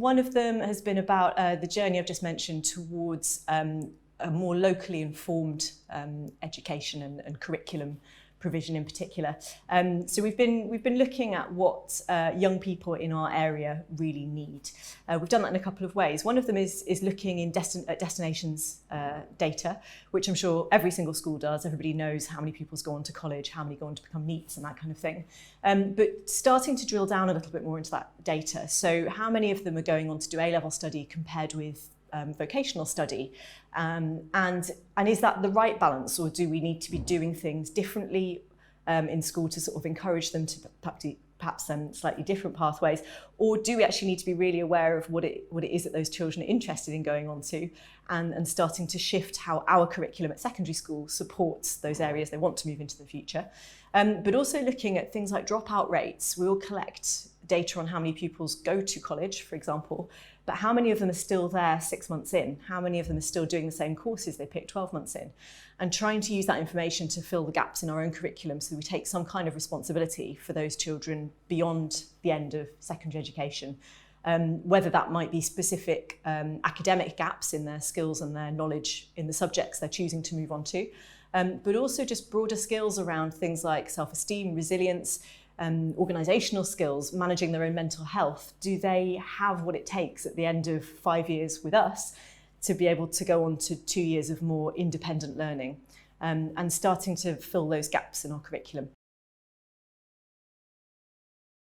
One of them has been about the journey I've just mentioned towards a more locally informed education and curriculum provision in particular. So we've been looking at what young people in our area really need. We've done that in a couple of ways. One of them is looking at destinations data, which I'm sure every single school does. Everybody knows how many pupils go on to college, how many go on to become NEETs and that kind of thing. But starting to drill down a little bit more into that data. So how many of them are going on to do A-level study compared with vocational study, and is that the right balance, or do we need to be doing things differently in school to sort of encourage them to perhaps slightly different pathways, or do we actually need to be really aware of what it is that those children are interested in going on to, and starting to shift how our curriculum at secondary school supports those areas they want to move into the future. But also looking at things like dropout rates. We will collect data on how many pupils go to college, for example, but how many of them are still there 6 months in? How many of them are still doing the same courses they picked 12 months in? And trying to use that information to fill the gaps in our own curriculum so that we take some kind of responsibility for those children beyond the end of secondary education. Whether that might be specific academic gaps in their skills and their knowledge in the subjects they're choosing to move on to, but also just broader skills around things like self-esteem, resilience, organisational skills, managing their own mental health. Do they have what it takes at the end of 5 years with us to be able to go on to 2 years of more independent learning, and starting to fill those gaps in our curriculum?